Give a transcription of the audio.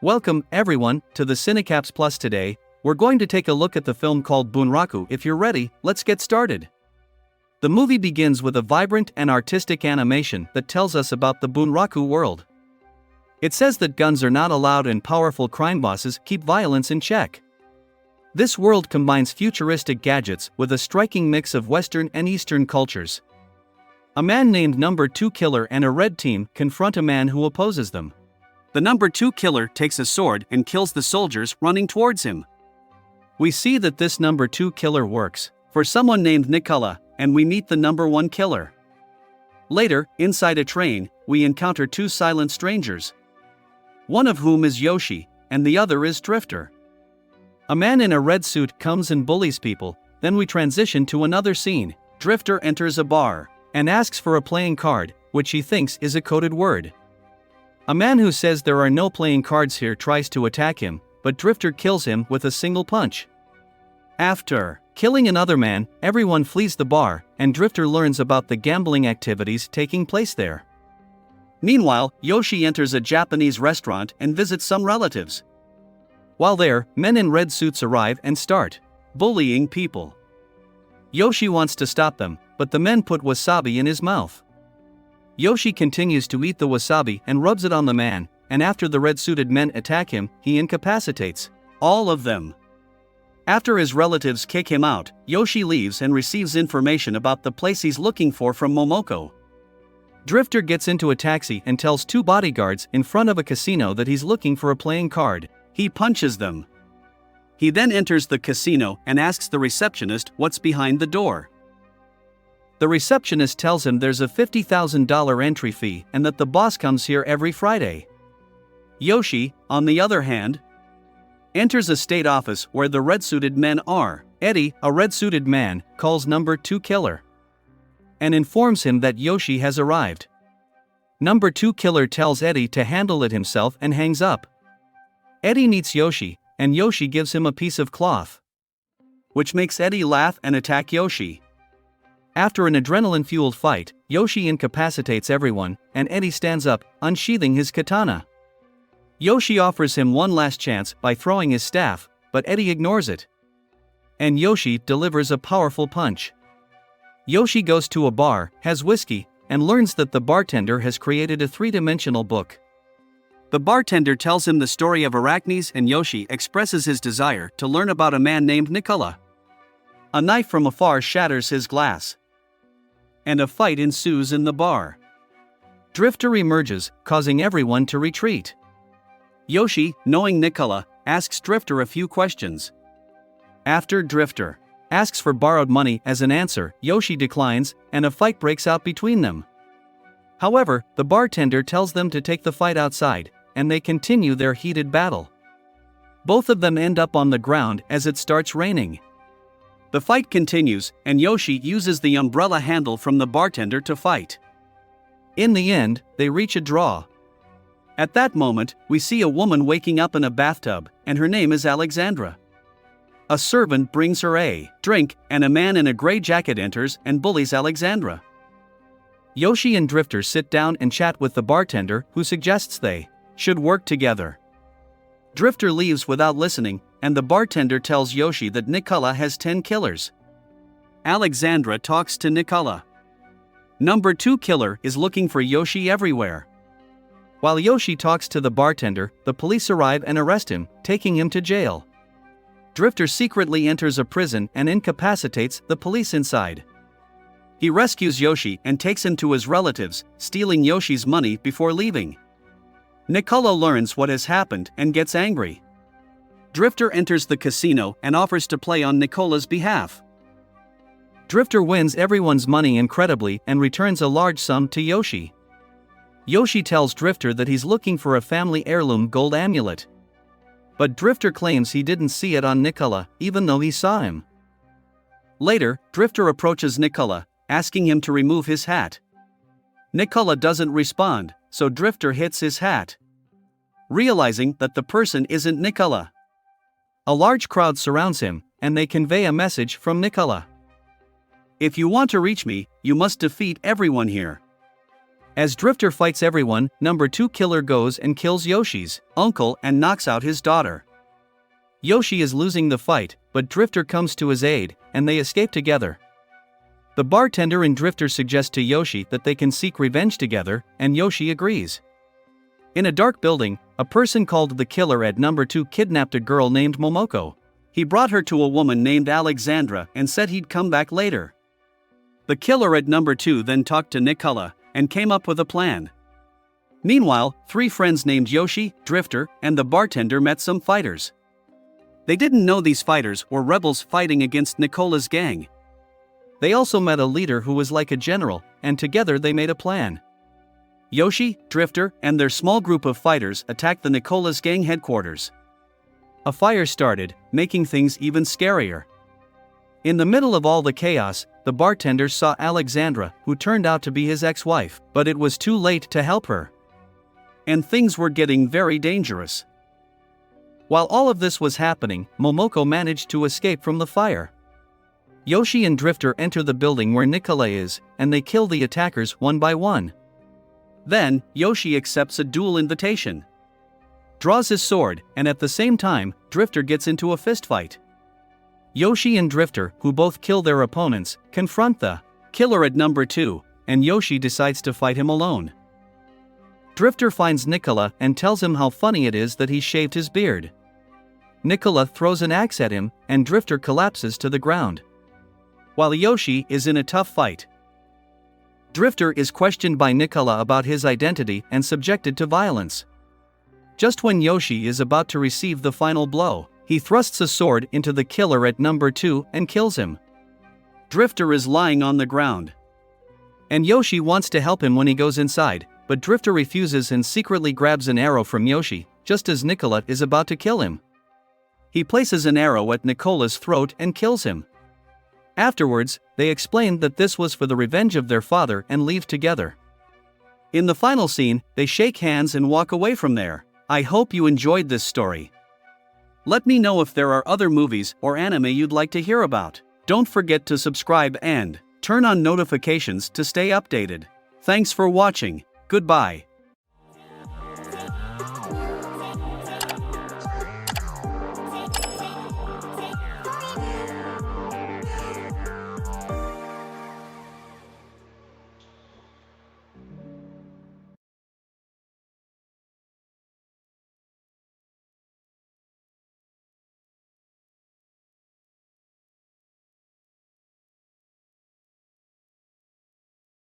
Welcome, everyone, to the Cinecaps Plus. Today, we're going to take a look at the film called Bunraku. If you're ready, let's get started. The movie begins with a vibrant and artistic animation that tells us about the Bunraku world. It says that guns are not allowed and powerful crime bosses keep violence in check. This world combines futuristic gadgets with a striking mix of Western and Eastern cultures. A man named Number 2 Killer and a red team confront a man who opposes them. The Number 2 Killer takes a sword and kills the soldiers running towards him. We see that this Number 2 Killer works for someone named Nicola, and we meet the Number 1 Killer. Later, inside a train, we encounter two silent strangers. One of whom is Yoshi, and the other is Drifter. A man in a red suit comes and bullies people. Then we transition to another scene. Drifter enters a bar and asks for a playing card, which he thinks is a coded word. A man who says there are no playing cards here tries to attack him, but Drifter kills him with a single punch. After killing another man, everyone flees the bar, and Drifter learns about the gambling activities taking place there. Meanwhile, Yoshi enters a Japanese restaurant and visits some relatives. While there, men in red suits arrive and start bullying people. Yoshi wants to stop them, but the men put wasabi in his mouth. Yoshi continues to eat the wasabi and rubs it on the man, and after the red-suited men attack him, he incapacitates all of them. After his relatives kick him out, Yoshi leaves and receives information about the place he's looking for from Momoko. Drifter gets into a taxi and tells two bodyguards in front of a casino that he's looking for a playing card. He punches them. He then enters the casino and asks the receptionist what's behind the door. The receptionist tells him there's a $50,000 entry fee and that the boss comes here every Friday. Yoshi, on the other hand, enters a state office where the red-suited men are. Eddie, a red-suited man, calls Number 2 Killer and informs him that Yoshi has arrived. Number 2 Killer tells Eddie to handle it himself and hangs up. Eddie meets Yoshi, and Yoshi gives him a piece of cloth, which makes Eddie laugh and attack Yoshi. After an adrenaline-fueled fight, Yoshi incapacitates everyone, and Eddie stands up, unsheathing his katana. Yoshi offers him one last chance by throwing his staff, but Eddie ignores it. And Yoshi delivers a powerful punch. Yoshi goes to a bar, has whiskey, and learns that the bartender has created a three-dimensional book. The bartender tells him the story of Arachnes, and Yoshi expresses his desire to learn about a man named Nicola. A knife from afar shatters his glass, and a fight ensues in the bar. Drifter emerges, causing everyone to retreat. Yoshi, knowing Nicola, asks Drifter a few questions. After Drifter asks for borrowed money as an answer, Yoshi declines, and a fight breaks out between them. However, the bartender tells them to take the fight outside, and they continue their heated battle. Both of them end up on the ground as it starts raining. The fight continues, and Yoshi uses the umbrella handle from the bartender to fight. In the end, they reach a draw. At that moment, we see a woman waking up in a bathtub, and her name is Alexandra. A servant brings her a drink, and a man in a gray jacket enters and bullies Alexandra. Yoshi and Drifter sit down and chat with the bartender, who suggests they should work together. Drifter leaves without listening, and the bartender tells Yoshi that Nicola has 10 killers. Alexandra talks to Nicola. Number 2 Killer is looking for Yoshi everywhere. While Yoshi talks to the bartender, the police arrive and arrest him, taking him to jail. Drifter secretly enters a prison and incapacitates the police inside. He rescues Yoshi and takes him to his relatives, stealing Yoshi's money before leaving. Nicola learns what has happened and gets angry. Drifter enters the casino and offers to play on Nicola's behalf. Drifter wins everyone's money incredibly and returns a large sum to Yoshi. Yoshi tells Drifter that he's looking for a family heirloom gold amulet. But Drifter claims he didn't see it on Nicola, even though he saw him. Later, Drifter approaches Nicola, asking him to remove his hat. Nicola doesn't respond, so Drifter hits his hat, realizing that the person isn't Nicola. A large crowd surrounds him, and they convey a message from Nicola. If you want to reach me, you must defeat everyone here. As Drifter fights everyone, number 2 killer goes and kills Yoshi's uncle and knocks out his daughter. Yoshi is losing the fight, but Drifter comes to his aid, and they escape together. The bartender and Drifter suggest to Yoshi that they can seek revenge together, and Yoshi agrees. In a dark building, a person called the Killer at number 2 kidnapped a girl named Momoko. He brought her to a woman named Alexandra and said he'd come back later. The Killer at number 2 then talked to Nicola and came up with a plan. Meanwhile, 3 friends named Yoshi, Drifter, and the bartender met some fighters. They didn't know these fighters were rebels fighting against Nicola's gang. They also met a leader who was like a general, and together they made a plan. Yoshi, Drifter, and their small group of fighters attacked the Nicola's gang headquarters. A fire started, making things even scarier. In the middle of all the chaos, the bartender saw Alexandra, who turned out to be his ex-wife, but it was too late to help her. And things were getting very dangerous. While all of this was happening, Momoko managed to escape from the fire. Yoshi and Drifter enter the building where Nicola is, and they kill the attackers one by one. Then, Yoshi accepts a duel invitation, draws his sword, and at the same time, Drifter gets into a fistfight. Yoshi and Drifter, who both kill their opponents, confront the Killer at number 2, and Yoshi decides to fight him alone. Drifter finds Nicola and tells him how funny it is that he shaved his beard. Nicola throws an axe at him, and Drifter collapses to the ground. While Yoshi is in a tough fight, Drifter is questioned by Nicola about his identity and subjected to violence. Just when Yoshi is about to receive the final blow, he thrusts a sword into the Killer at number 2 and kills him. Drifter is lying on the ground, and Yoshi wants to help him when he goes inside, but Drifter refuses and secretly grabs an arrow from Yoshi, just as Nicola is about to kill him. He places an arrow at Nicola's throat and kills him. Afterwards, they explain that this was for the revenge of their father and leave together. In the final scene, they shake hands and walk away from there. I hope you enjoyed this story. Let me know if there are other movies or anime you'd like to hear about. Don't forget to subscribe and turn on notifications to stay updated. Thanks for watching. Goodbye.